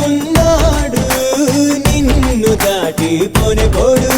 ఉన్నాడు నిన్ను దాటి పోనే పోడు.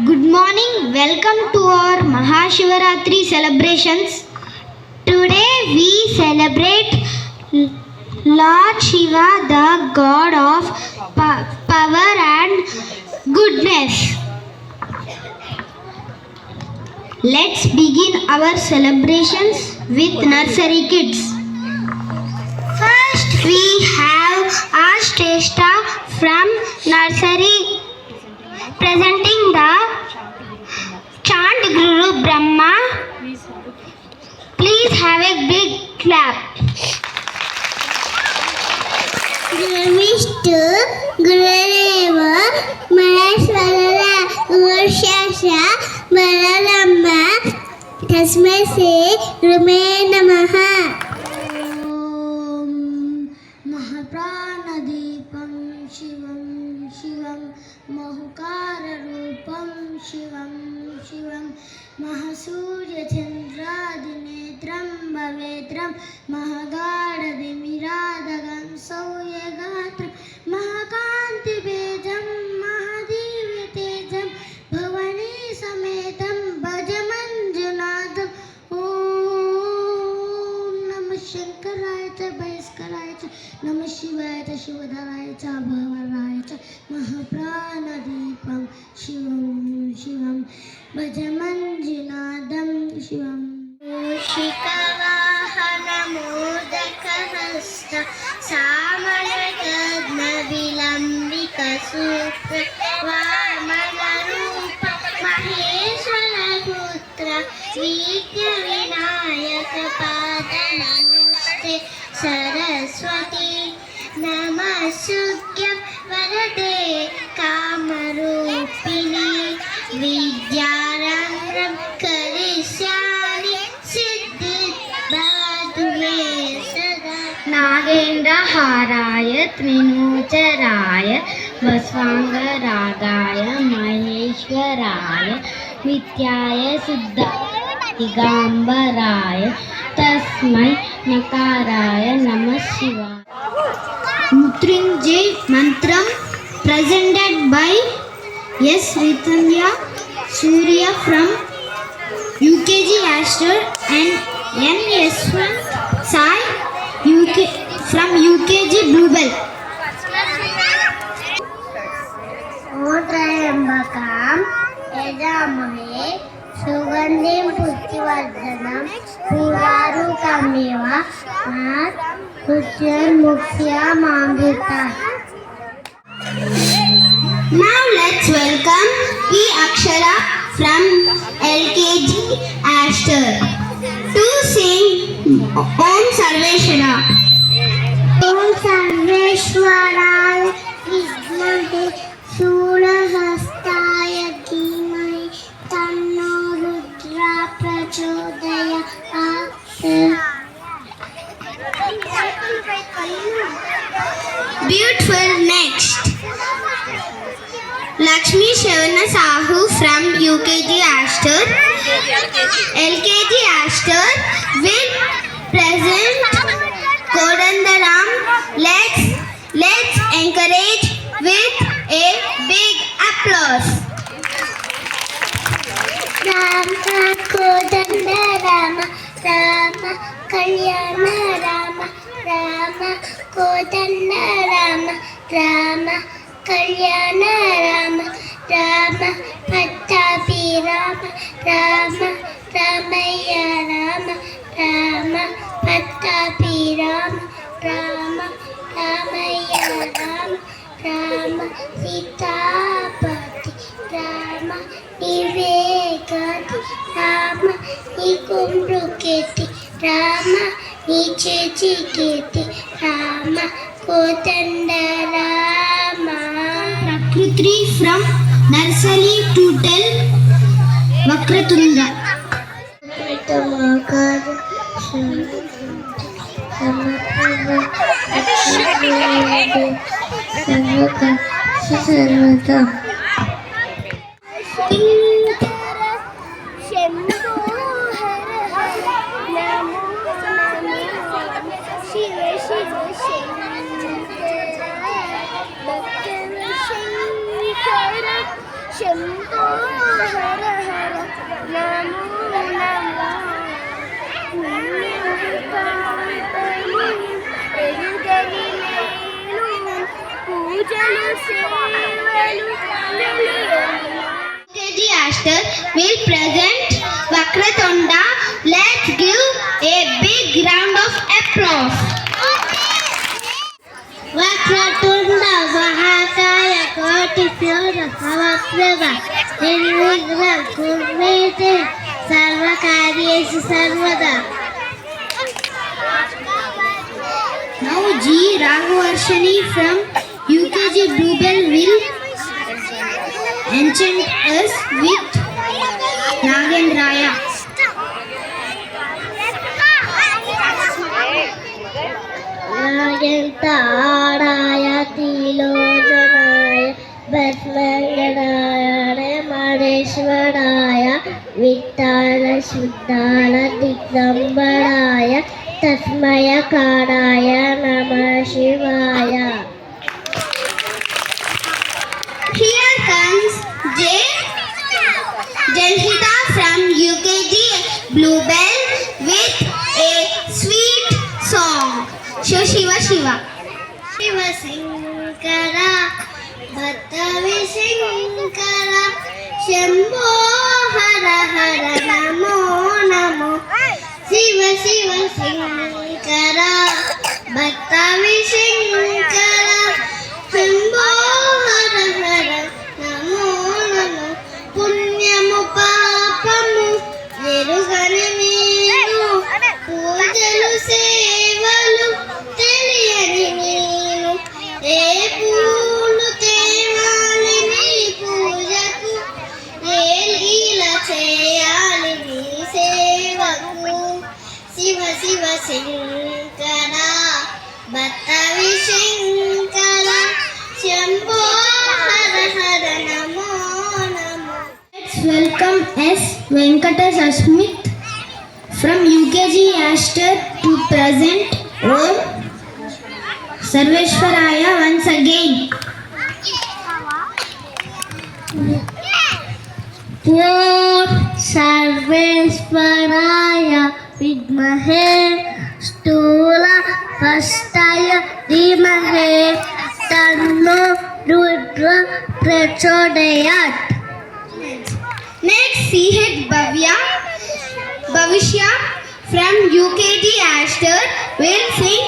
Good morning. Welcome to our Mahashivaratri celebrations. Today we celebrate Lord Shiva, the god of power and goodness. Let's begin our celebrations with nursery kids. First we have Ashteshta from nursery presenting the chant Guru Brahma. Please have a big clap. Vishnu Gurudeva Maheshwara Gurshasha Balarama Tasmai Se Gurume Namaha. Om Mahapranadipam Shivam Shivam Mahukara Rupam Shivam Shivam Mahasurya Chandradinetram Bhavetram Mahagadaviradagam Sauyagatram Mahakanti Bejam Mahadivyatejam Bhavani Sametam Bhajamanjunadam. Om Namah Shankaraya Cha Bhaiskaraya Cha Namah Shivaya Cha Shivadharaya Cha Bhavaraya Cha Mahapranadipam Shivam Shivam Bhajamanjunadam Shivam. Shikavahanamodakahasta Samanakadnavilambikasutra Vamanarupa Maheshwaraputra Vidyavinayaka Padanamuste Saraswati Namasukyam Varade Kamarupini Vidyarangram Karishyani Siddhit Bhadume Sada. Nagendra Haraya Trinucharaya Vasvangaragaya Maheshwaraya Nityaya Siddha Digambaraya Tasmai Nakaraya Namah Shivaya. Mutrinjay Mantram presented by S. Ritanya Surya from UKG Astor and N. Yashwant Sai from UKG Bluebell. Otrayambakam Yajamahe Sugandhim Pushtivardhanam Puvarukamiva Pushyan Muksya Mamrita. Now let's welcome P. Akshara from LKG Astor to sing Om Sarveshwara. Om Sarveshwaraya Vidmahe Shulahastaya Dhimai Tanno Rudra Prachodayat. Beautiful. Next, Lakshmi Shavana Sahu from UKG Astor, LKG Astor will present Kodandaram. Let's encourage with a big applause. Rama Kodandarama Rama Kalyana Rama Rama Kodandarama Rama Kalyana Rama Rama Pattapi Rama Rama Ramaya Rama Rama Pattapi Rama Rama Ramaya Rama Rama Sitapati Rama Nivekati Rama Nikumbruketi Rama Nichechiketi Rama Kodandara Akriti from nursery to tell Vakratunda. Shambho हर हर नमो नमो పూజలు సేవలు UKG Ashtar will present Vakratunda. Let's give a big round of applause. Vakratunda Mahakaya Koti Fyora Savaprava Nirvighna Kurmete Sarvakaryesu Sarvada. Now G. Raghuvarshani from UKG Bluebell will enchant us with Nagendraya. Nagentaraya Tilojanaya Bhatmangadaya Madeshwaraya Vittala Shuddhala Digdambaraya Tasmaya Karaya Namah Shivaya. Here comes J. Janhita from UKG Bluebell with a sweet song. Shiva Shiva Shiva. Shiva Shankara Bhattavi Shankara Shambho Hara Hara Namo Namo Shiva Shiva Shankara Bhattavi Shankara Shambho Hara Hara Namo Namo Punyamu Papamu Erugani Neenu Poojalu Sevalu Teliyani Neenu E Poolu Tevali Nee Poojaku E Leela Cheyali Nee Sevaku Shiva Shiva Shankara Bhattavi Shankara Shambho Hara Hara Namo Namo. Let's welcome S. Venkatesh Smith from UKG Ashtar to present Om Sarveshwaraya once again. Om Sarveshwaraya Vidmahe Stula Hastaya Dhimahe Tanno Rudra Prachodayat. Next, C.H. Bhavishya from UKG Ashtar will sing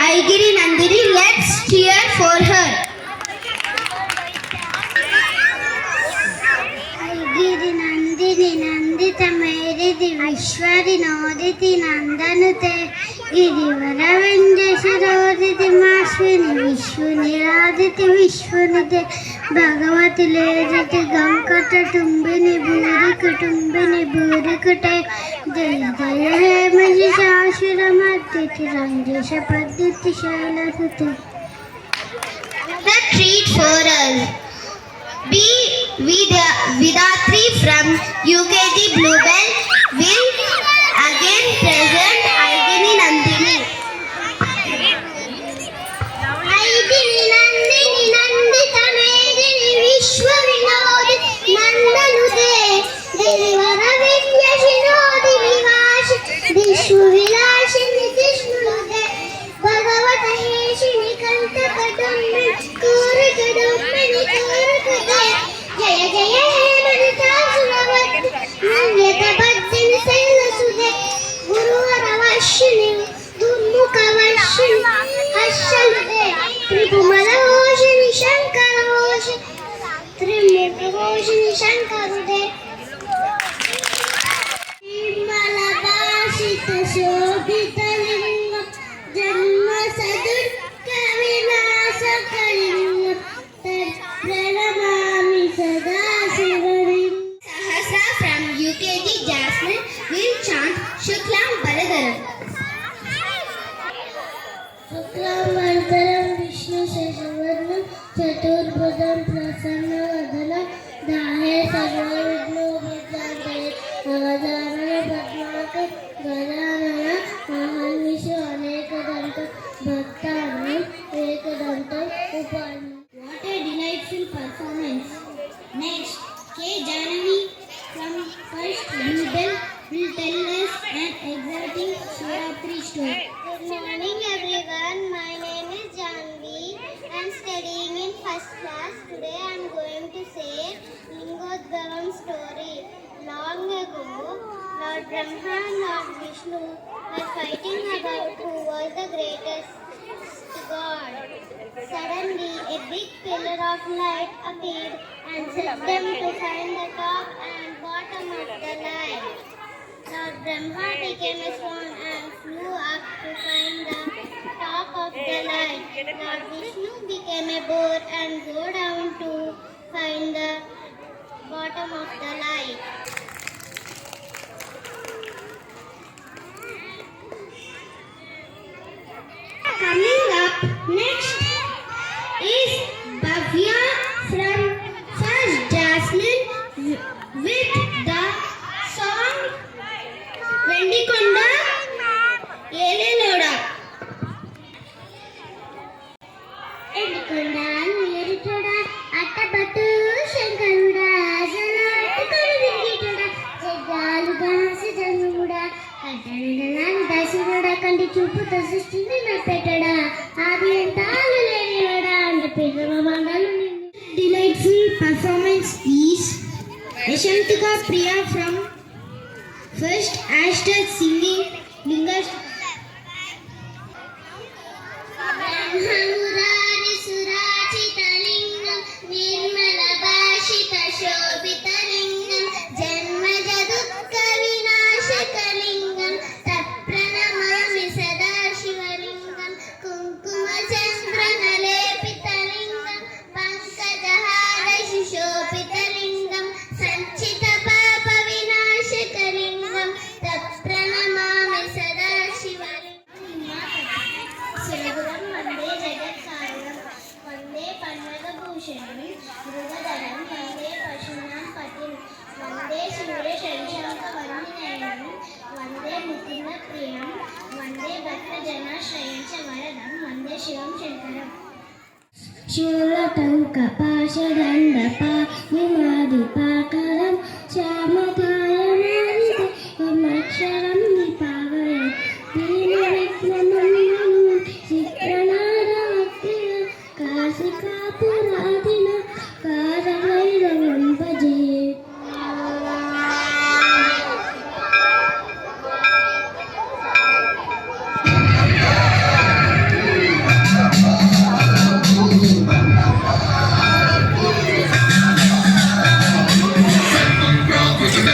Aigiri Nandini. Let's cheer for her. Giri नंदिनि Nandit मेरिदि विश्वरि नोदिति नंदनुते Girivar व्यंजशरोदिति माश्विनि विश्वनिरादिति विश्वनुते भगवति लेदिति गंकट टुंबिनि भूरिकुटे जय जय हे महिषासुरमर्दिति रंजिष पद्दिति शैलसुते. The treat for us. B. Vidatri from UKG Bluebell will again present Aigiri Nandini. Aigiri Nandini Nandita Medini Vishwa Vinodi Nandanude Girivara Vidyashinodi Vivashi Vishwa Vilashini Vishnude Bhagavata Heshini Kanta Kadammi Kurikadammini Kurikade Jaya Jaya He Manitasuravat Nanyata Bhaddini Sailasude Guruvara Vashini Durmukha Vashini Hashalude Tribhumala Hoshini Shankara Hoshi Trimukha Hoshini Shankarude Vimala Bashita Shobhita Lingam Janma Sadurga Vinasa Kalingam What a delightful performance. Next, K. Janavi from First Nubel will tell us an exciting Shivratri story. Good morning everyone. My name is Janvi. I am studying in first class. Today I am going to say Lingodgaram story. Long ago, Lord Brahma and Lord Vishnu were fighting about who was the greatest god. Suddenly, a big pillar of light appeared and set them to find the top and bottom of the light. Lord Brahma became a swan and flew up to find the top of the light. Lord Vishnu became a boar and go down to find the bottom of the light. Coming up next is Bhavya from First Jasmine with the song Vendikonda Eleloda. ఎన్నికొండా ఏరిటోడా అట్టబట్టు శంకరుడా జలాటు కరువింగిటోడా జగ్గాలు దాసి జన్ముడా కంటనడలాని దాసినోడా కంటి చూపుతో సృష్టిని నప్పెట్టడా ఆది అంతాలు లేనివాడా అంత పెద్ద మండలు Delightful performance is Yashantika Priya from First Ashtar singing Lingas. Brahma Murari సురాచితలింగం Nirmala Bhashita శోభితలింగం జన్మజ దుఃఖ వినాశకలింగం తత్ప్రణమామి సదా శివలింగం కుంకుమ చంద్రన లేపితలింగం పంకజహార శోభితలింగం సంచిత పాప వినాశకలింగం తత్ప్రణమామి సదా శివలింగం సురగురం వందే జగత్కారణం వందే పన్నగభూషణం మృగధరం వందే పశూనాం పతిం వందే సూర్య శంశాంక వందినయనం వందే ముకుంద ప్రియం వందే భక్తజనాశ్రయం చ వరదం వందే శివం శంకరం శూలటంక పాశదండపాకరం శ్యామకాయమాక్షరం నిపావయం దీనవిఘ్నమందనం చిత్రనారవక్తిన కాశికాపురాదిన కారభైరవం భజే Bravo,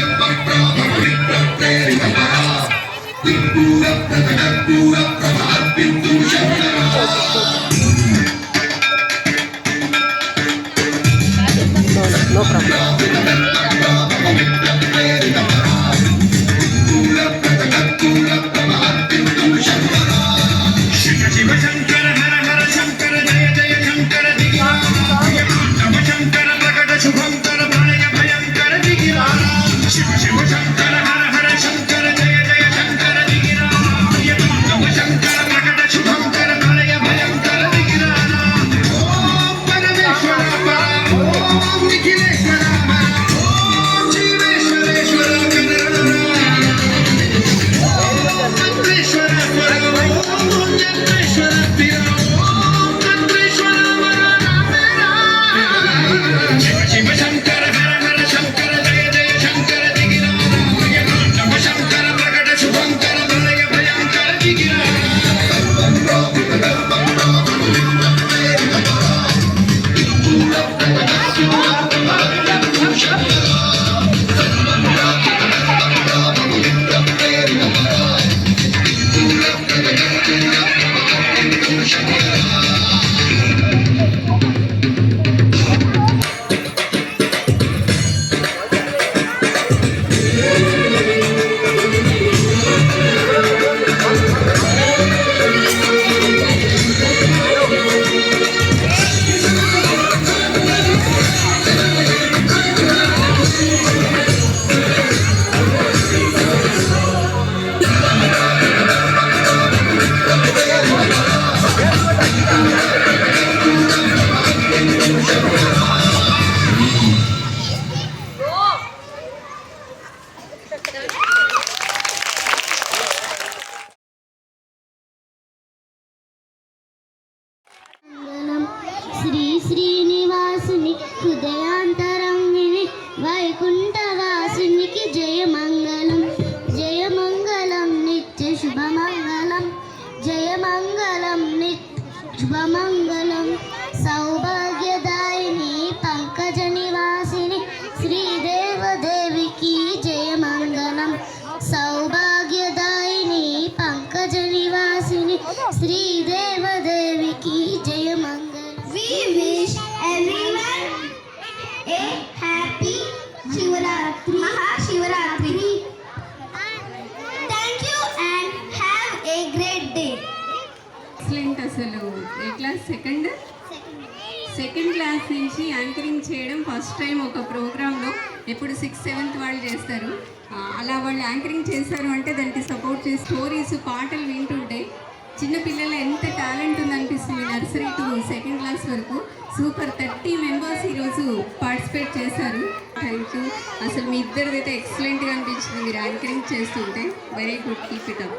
శ్రీ శ్రీనివాసుని హృదయాంతరంగిణి వైకుంఠవాసునికి జయమంగళం జయమంగళం నిత్య శుభమంగళం జయమంగళం నిత్య శుభమంగళం సౌభాగ్యదాయిని పంకజ నివాసిని శ్రీదేవదేవికి జయమంగళం సౌభాగ్యదాయిని పంకజ నివాసిని శ్రీదేవదేవికి జయమంగళం. We wish everyone a happy Shivaratri, Mahashivratri. Thank you and have a great day. Excellent. అసలు ఏ క్లాస్? సెకండ్ క్లాస్ నుంచి యాంకరింగ్ చేయడం ఫస్ట్ టైం ఒక ప్రోగ్రాంలో. ఎప్పుడు 6th 7th వాళ్ళు చేస్తారు. అలా వాళ్ళు యాంకరింగ్ చేస్తారు అంటే దానికి సపోర్ట్ చేసి స్టోరీస్ పాటలు వింటుంటే చిన్నపిల్లలు ఎంత టాలెంట్ ఉందనిపిస్తుంది. నర్సరీ టు 2nd క్లాస్ వరకు సూపర్. 30 మెంబర్స్ ఈరోజు పార్టిసిపేట్ చేశారు. Thank you. అసలు మీ ఇద్దరిదైతే ఎక్సలెంట్గా అనిపించింది మీరు యాంకరింగ్ చేస్తుంటే. Very good, keep it up.